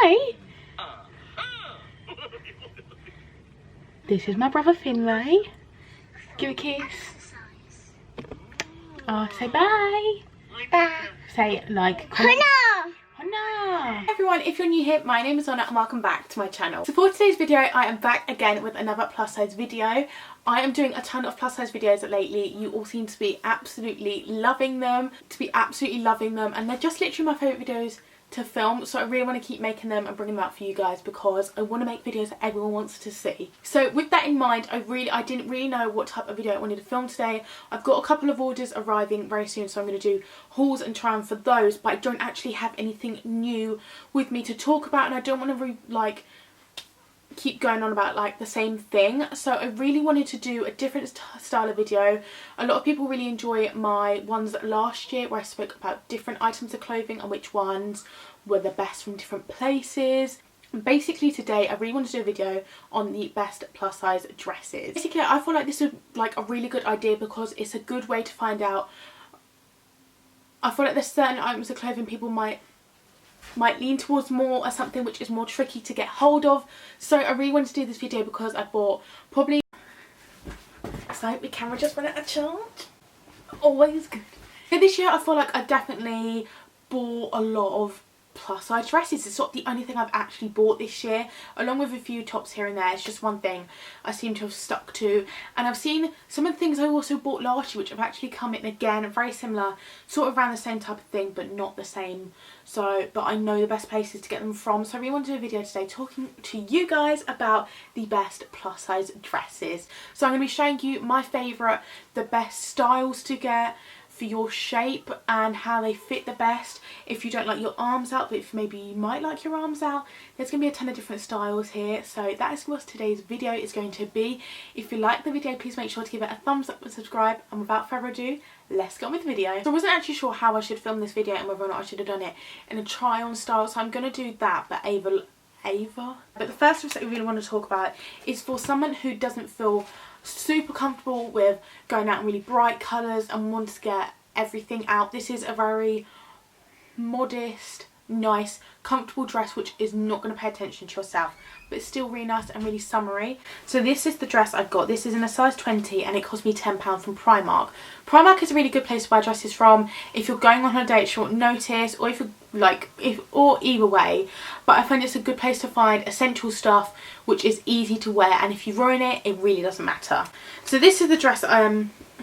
Finlay. This is my brother Finlay. Give a kiss. Oh, say bye. Bye. Say like. Hannah. Hannah. Hey everyone, if you're new here, my name is Anna and welcome back to my channel. So for today's video, I am back again with another plus size video. I am doing a ton of plus size videos lately. You all seem to be absolutely loving them. And they're just literally my favourite videos to film, so I really want to keep making them and bringing them out for you guys because I want to make videos that everyone wants to see. So with that in mind, I didn't really know what type of video I wanted to film today. I've got a couple of orders arriving very soon, so I'm going to do hauls and try on for those, but I don't actually have anything new with me to talk about, and I don't want to keep going on about like the same thing. So I really wanted to do a different style of video. A lot of people really enjoy my ones last year where I spoke about different items of clothing and which ones were the best from different places. And basically today I really want to do a video on the best plus size dresses. Basically I feel like this is like a really good idea because it's a good way to find out. I feel like there's certain items of clothing people might lean towards more as something which is more tricky to get hold of. So I really wanted to do this video because I bought probably, so my camera just went out of charge. Always good. So this year I feel like I definitely bought a lot of plus size dresses. It's not the only thing I've actually bought this year, along with a few tops here and there. It's just one thing I seem to have stuck to, and I've seen some of the things I also bought last year which have actually come in again, very similar, sort of around the same type of thing but not the same. So but I know the best places to get them from, so I really want to do a video today talking to you guys about the best plus size dresses. So I'm going to be showing you my favourite, the best styles to get for your shape and how they fit the best. If you don't like your arms out, but if maybe you might like your arms out, there's going to be a ton of different styles here. So that is what today's video is going to be. If you like the video, please make sure to give it a thumbs up and subscribe, and without further ado, let's get on with the video. So I wasn't actually sure how I should film this video and whether or not I should have done it in a try on style, so I'm going to do that, but but the first dress that we really want to talk about is for someone who doesn't feel super comfortable with going out in really bright colours and wants to get everything out. This is a very modest, nice, comfortable dress which is not going to pay attention to yourself, but it's still really nice and really summery. So this is the dress I've got. This is in a size 20 and it cost me £10 from Primark. Primark is a really good place to buy dresses from if you're going on holiday at short notice, or if you're or either way, but I find it's a good place to find essential stuff which is easy to wear, and if you ruin it, it really doesn't matter. So this is the dress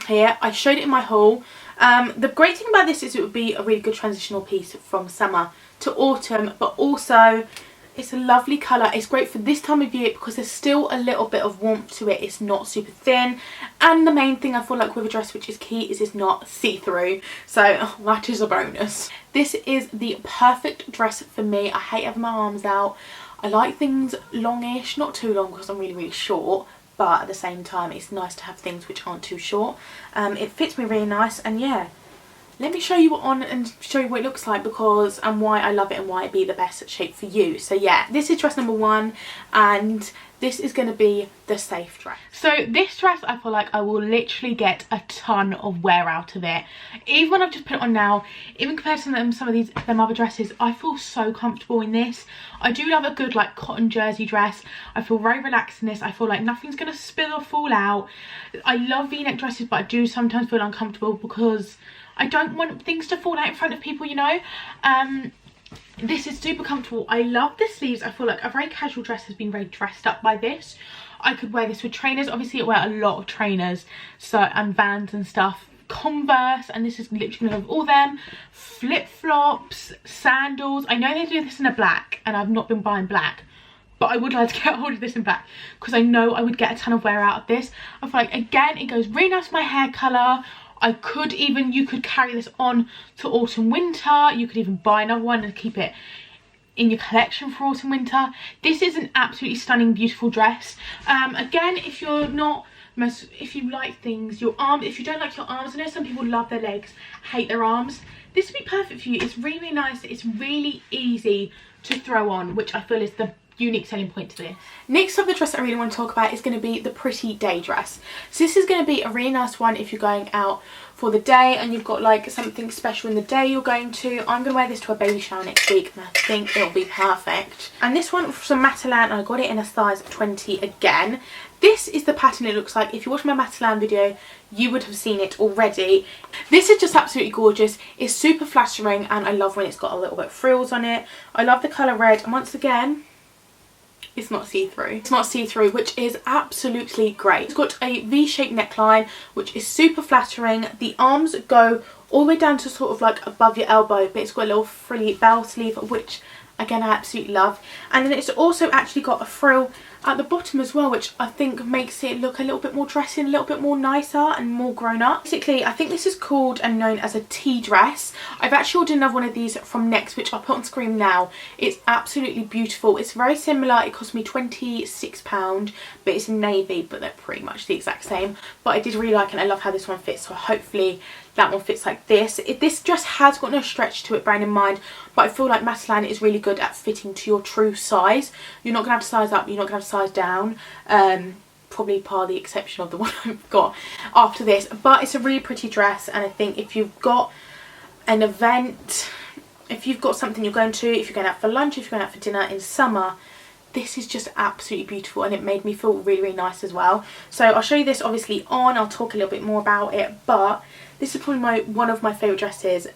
here. I showed it in my haul. The great thing about this is it would be a really good transitional piece from summer to autumn, but also it's a lovely colour. It's great for this time of year because there's still a little bit of warmth to it. It's not super thin, and the main thing I feel like with a dress which is key is it's not see-through, so that is a bonus. This is the perfect dress for me. I hate having my arms out. I like things longish, not too long because I'm really short, but at the same time it's nice to have things which aren't too short. It fits me really nice, and yeah, let me show you on and show you what it looks like because and why I love it and why it'd be the best shape for you. So yeah, this is dress number 1 and this is going to be the safe dress. So this dress I feel like I will literally get a ton of wear out of it. Even when I've just put it on now, even compared to some of them other dresses, I feel so comfortable in this. I do love a good like cotton jersey dress. I feel very relaxed in this. I feel like nothing's going to spill or fall out. I love v-neck dresses, but I do sometimes feel uncomfortable because I don't want things to fall out in front of people, you know. This is super comfortable. I love the sleeves. I feel like a very casual dress has been very dressed up by this. I could wear this with trainers. Obviously I wear a lot of trainers, so, and Vans and stuff, Converse, and this is literally going to have all them, flip-flops, sandals. I know they do this in a black and I've not been buying black, but I would like to get hold of this in black because I know I would get a ton of wear out of this. I feel like, again, it goes really nice with my hair colour. You could carry this on to autumn winter. You could even buy another one and keep it in your collection for autumn winter. This is an absolutely stunning, beautiful dress. Again, if you like things, if you don't like your arms, I know some people love their legs, hate their arms, this would be perfect for you. It's really nice. It's really easy to throw on, which I feel is the unique selling point to this. Next up, the dress that I really want to talk about is going to be the pretty day dress. So this is going to be a really nice one if you're going out for the day and you've got like something special in the day you're going to. I'm going to wear this to a baby shower next week and I think it'll be perfect. And this one from Matalan, I got it in a size 20 again. This is the pattern it looks like. If you watch my Matalan video, you would have seen it already. This is just absolutely gorgeous. It's super flattering and I love when it's got a little bit of frills on it. I love the colour red, and once again, it's not see-through. It's not see-through, which is absolutely great. It's got a V-shaped neckline, which is super flattering. The arms go all the way down to sort of like above your elbow, but it's got a little frilly bell sleeve, which again I absolutely love. And then it's also actually got a frill at the bottom as well, which I think makes it look a little bit more dressy and a little bit more nicer and more grown up. Basically, I think this is called and known as a tea dress. I've actually ordered another one of these from Next, which I'll put on screen now. It's absolutely beautiful. It's very similar. It cost me £26, but it's in navy, but they're pretty much the exact same. But I did really like it and I love how this one fits, so hopefully that one fits like this. This dress has got no stretch to it, bearing in mind, but I feel like Matalan is really good at fitting to your true size. You're not going to have to size up, you're not going to have to size down. Probably par the exception of the one I've got after this. But it's a really pretty dress, and I think if you've got an event, if you've got something you're going to, if you're going out for lunch, if you're going out for dinner in summer, this is just absolutely beautiful, and it made me feel really, really nice as well. So I'll show you this obviously on, I'll talk a little bit more about it, but this is probably one of my favourite dresses,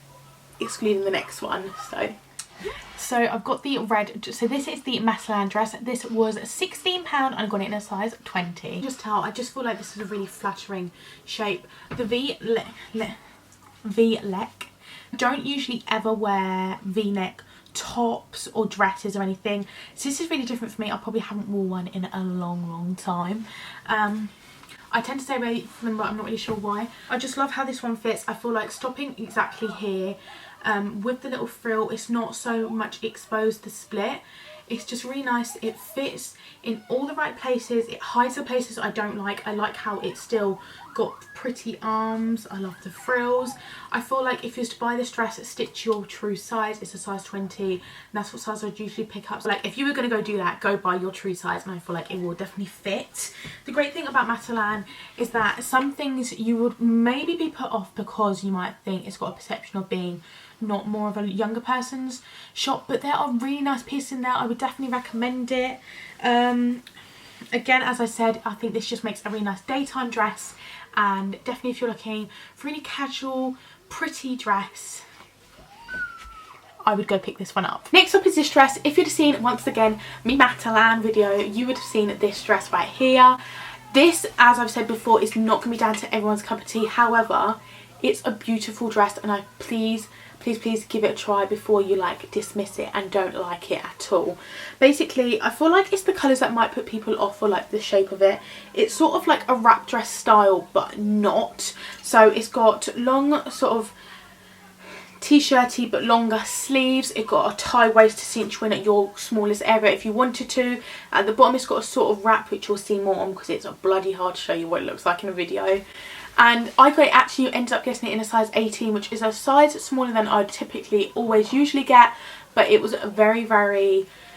excluding the next one. So I've got the red, so this is the Matalan dress. This was £16 and I got it in a size 20. Just tell, I just feel like this is a really flattering shape. The V-neck. Don't usually ever wear V-neck tops or dresses or anything, so this is really different for me. I probably haven't worn one in a long time. I tend to stay away from them, but I'm not really sure why. I just love how this one fits. I feel like stopping exactly here with the little frill, it's not so much exposed, the split. It's just really nice. It fits in all the right places. It hides the places I don't like. I like how it's still got pretty arms. I love the frills. I feel like if you was to buy this dress, stitch your true size, it's a size 20, and that's what size I'd usually pick up. So like if you were going to go do that, go buy your true size, and I feel like it will definitely fit. The great thing about Matalan is that some things you would maybe be put off because you might think it's got a perception of being not more of a younger person's shop, but there are really nice pieces in there. I would definitely recommend it. Again, as I said, I think this just makes a really nice daytime dress, and definitely if you're looking for a really casual, pretty dress, I would go pick this one up. Next up is this dress. If you'd have seen, once again, my Matalan video, you would have seen this dress right here. This, as I've said before, is not going to be down to everyone's cup of tea. However, it's a beautiful dress, and I please give it a try before you like dismiss it and don't like it at all. Basically, I feel like it's the colours that might put people off, or like the shape of it. It's sort of like a wrap dress style, but not. So it's got long sort of t-shirty but longer sleeves. It got a tie waist to cinch in at your smallest area if you wanted to. At the bottom it's got a sort of wrap, which you'll see more on because it's bloody hard to show you what it looks like in a video. And I actually ended up getting it in a size 18, which is a size smaller than I'd typically usually get, but it was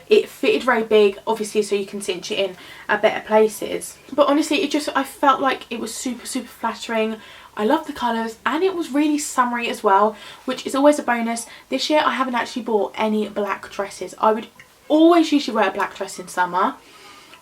it fitted very big, obviously, so you can cinch it in at better places. But honestly, I felt like it was super flattering. I love the colours, and it was really summery as well, which is always a bonus. This year I haven't actually bought any black dresses. I would always usually wear a black dress in summer,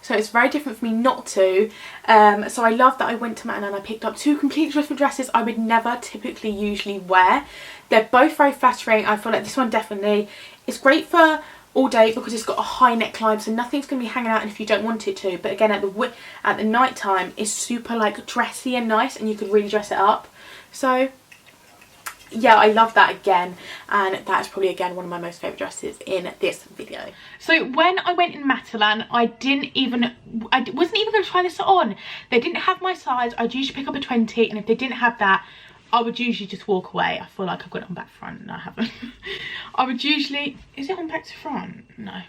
so it's very different for me not to. So I love that I went to Matalan and I picked up two completely different dresses I would never typically usually wear. They're both very flattering. I feel like this one definitely is great for all day because it's got a high neckline, so nothing's going to be hanging out if you don't want it to. But again, at the night time, it's super like dressy and nice, and you could really dress it up. So yeah, I love that again, and that is probably again one of my most favourite dresses in this video. So when I went in Matalan, I wasn't even going to try this on. They didn't have my size. I'd usually pick up a 20, and if they didn't have that, I would usually just walk away. I feel like I've got it on back front. No, I haven't. I would usually... Is it on back to front? No.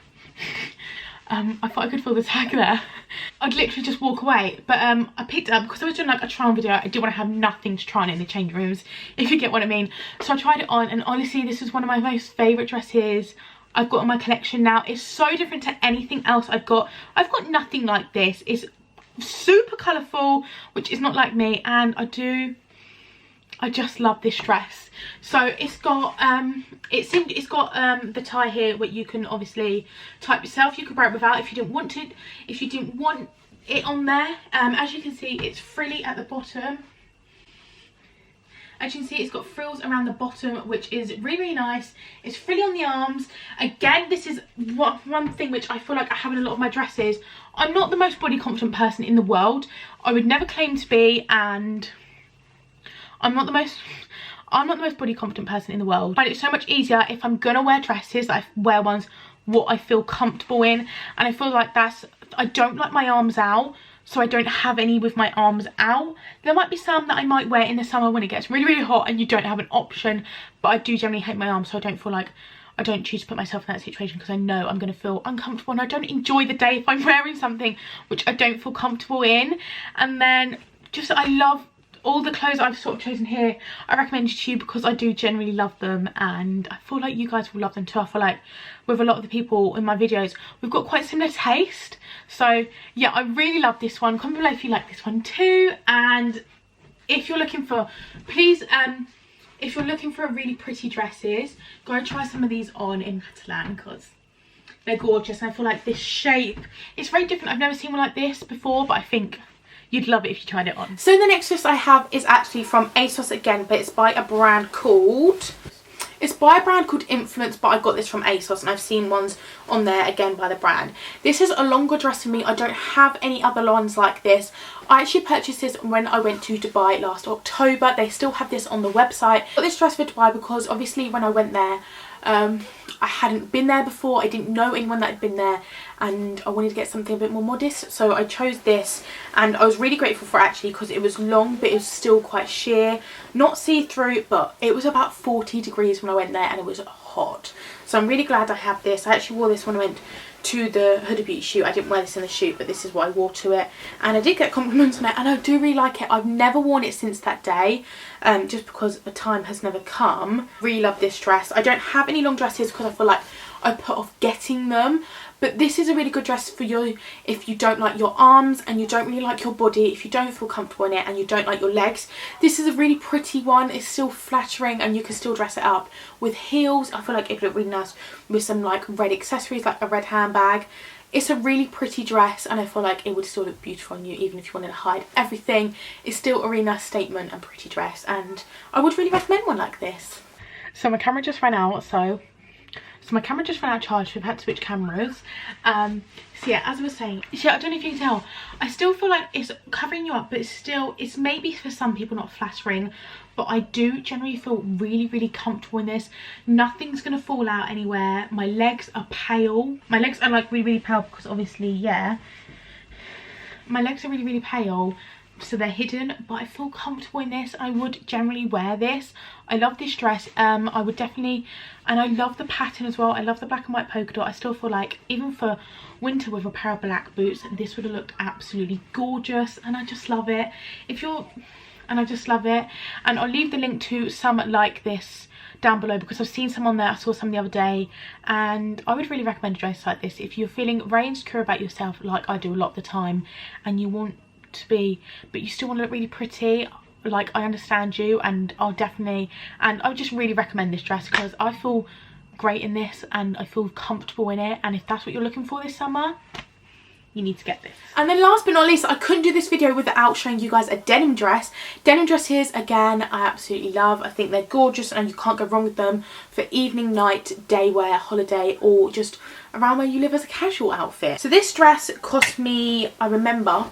I thought I could feel the tag there. I'd literally just walk away. But I picked it up because I was doing like a try on video. I didn't want to have nothing to try on in the change rooms, if you get what I mean. So I tried it on, and honestly, this is one of my most favourite dresses I've got in my collection now. It's so different to anything else I've got. I've got nothing like this. It's super colourful, which is not like me, and I just love this dress. So it's got the tie here where you can obviously tie it yourself. You could wear it without if you didn't want it. If you didn't want it on there, as you can see, it's frilly at the bottom. As you can see, it's got frills around the bottom, which is really, really nice. It's frilly on the arms. Again, this is one thing which I feel like I have in a lot of my dresses. I'm not the most body confident person in the world. I would never claim to be, and I'm not the most body confident person in the world. I find it so much easier if I'm gonna wear dresses that I wear ones what I feel comfortable in, and I feel like I don't like my arms out, so I don't have any with my arms out. There might be some that I might wear in the summer when it gets really, really hot and you don't have an option, but I do generally hate my arms, so I don't feel like I don't choose to put myself in that situation because I know I'm going to feel uncomfortable, and I don't enjoy the day if I'm wearing something which I don't feel comfortable in. And then just I love all the clothes I've sort of chosen here. I recommend it to you because I do generally love them, and I feel like you guys will love them too. I feel like with a lot of the people in my videos, we've got quite similar taste. So yeah, I really love this one. Comment below if you like this one too. And if you're looking for, please, if you're looking for really pretty dresses, go and try some of these on in Flattering because they're gorgeous. And I feel like this shape, it's very different. I've never seen one like this before, but I think you'd love it if you tried it on. So the next dress I have is actually from ASOS again, but it's by a brand called Influence, but I got this from ASOS, and I've seen ones on there again by the brand. This is a longer dress for me. I don't have any other ones like this. I actually purchased this when I went to Dubai last October. They still have this on the website. I got this dress for Dubai because obviously when I went there, I hadn't been there before. I didn't know anyone that had been there, and I wanted to get something a bit more modest, so I chose this. And I was really grateful for it actually because it was long, but it was still quite sheer, not see-through, but it was about 40 degrees when I went there and it was hot. So I'm really glad I have this. I actually wore this when I went to the Huda Beauty shoot. I didn't wear this in the shoot, but this is what I wore to it, and I did get compliments on it, and I do really like it. I've never worn it since that day, just because the time has never come. Really love this dress. I don't have any long dresses because I feel like I put off getting them, but this is a really good dress for you if you don't like your arms and you don't really like your body, if you don't feel comfortable in it and you don't like your legs. This is a really pretty one. It's still flattering and you can still dress it up with heels. I feel like it would look really nice with some like red accessories, like a red handbag. It's a really pretty dress, and I feel like it would still look beautiful on you even if you wanted to hide everything. It's still a really nice statement and pretty dress, and I would really recommend one like this. So my camera just ran out, so my camera just ran out of charge, so we've had to switch cameras. So yeah, as I was saying, yeah, I don't know if you can tell, I still feel like it's covering you up, but it's maybe for some people not flattering, but I do generally feel really, really comfortable in this. Nothing's gonna fall out anywhere. My legs are pale. My legs are like really, really pale because obviously, yeah, my legs are really, really pale, so they're hidden, but I feel comfortable in this. I would generally wear this. I love this dress. I would definitely, and I love the pattern as well. I love the black and white polka dot. I still feel like even for winter with a pair of black boots, this would have looked absolutely gorgeous, and I just love it. I just love it. And I'll leave the link to some like this down below because I've seen some on there. I saw some the other day, and I would really recommend a dress like this if you're feeling very insecure about yourself, like I do a lot of the time, and you want to be, but you still want to look really pretty. Like, I understand you, and I would just really recommend this dress because I feel great in this and I feel comfortable in it, and if that's what you're looking for this summer, you need to get this. And then last but not least, I couldn't do this video without showing you guys a denim dress. Denim dresses, again, I absolutely love. I think they're gorgeous and you can't go wrong with them for evening, night, day wear, holiday, or just around where you live as a casual outfit. So this dress cost me, I remember,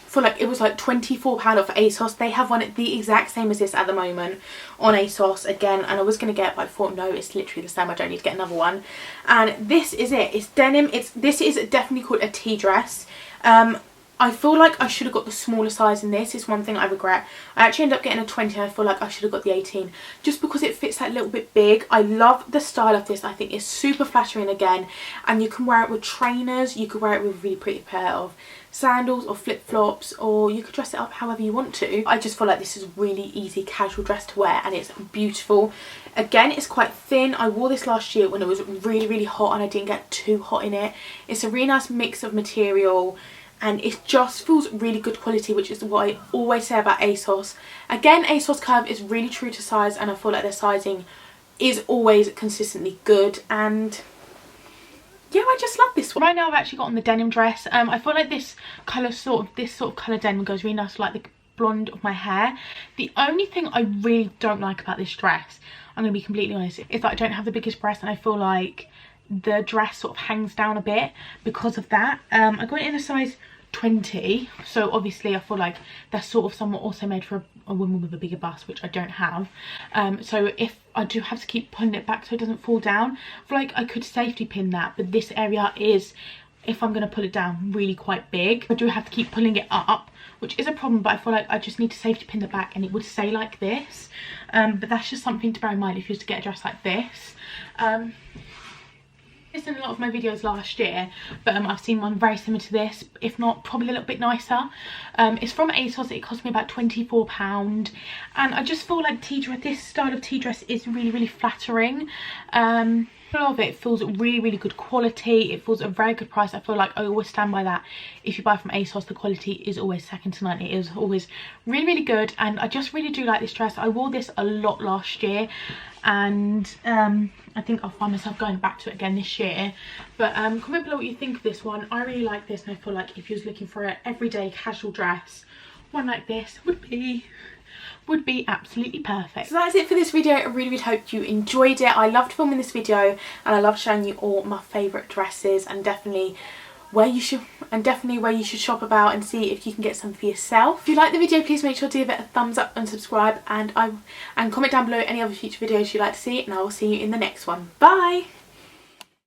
for like, it was like £24 off ASOS. They have one the exact same as this at the moment on ASOS again, and I was going to get it, but I thought no, it's literally the same, I don't need to get another one. And this is it. It's denim. This is definitely called a tea dress. I I feel like I should have got the smaller size in this. It's one thing I regret. I actually ended up getting a 20 and I feel like I should have got the 18 just because it fits that little bit big. I love the style of this. I think it's super flattering again, and you can wear it with trainers, you could wear it with a really pretty pair of sandals or flip-flops, or you could dress it up however you want to. I just feel like this is a really easy casual dress to wear, and it's beautiful. Again, it's quite thin. I wore this last year when it was really hot and I didn't get too hot in it. It's a really nice mix of material, and it just feels really good quality, which is what I always say about ASOS. Again, ASOS Curve is really true to size, and I feel like their sizing is always consistently good, and yeah, I just love this one. Right now I've actually got on the denim dress. I feel like this sort of colour denim goes really nice with like the blonde of my hair. The only thing I really don't like about this dress, I'm going to be completely honest, is that I don't have the biggest breast, and I feel like the dress sort of hangs down a bit because of that. I got it in a size 20, so obviously I feel like that's sort of somewhat also made for a woman with a bigger bust, which I don't have. So if I do have to keep pulling it back so it doesn't fall down, I feel like I could safety pin that, but this area is, if I'm going to pull it down, really quite big. I do have to keep pulling it up, which is a problem, but I feel like I just need to safety pin the back and it would stay like this. But that's just something to bear in mind if you was to get a dress like this. This in a lot of my videos last year, but I've seen one very similar to this, if not probably a little bit nicer. It's from ASOS. It cost me about £24, and I just feel like this style of tea dress is really flattering. A lot of it feels really good quality. It feels a very good price. I feel like I always stand by that. If you buy from ASOS, the quality is always second to none. It is always really good, and I just really do like this dress. I wore this a lot last year, and I think I'll find myself going back to it again this year. But comment below what you think of this one. I really like this, and I feel like if you was looking for an everyday casual dress, one like this would be absolutely perfect. So that's it for this video. I really hope you enjoyed it. I loved filming this video, and I loved showing you all my favourite dresses, and definitely where you should shop about and see if you can get some for yourself. If you like the video, please make sure to give it a thumbs up and subscribe, and comment down below any other future videos you'd like to see, and I will see you in the next one. Bye.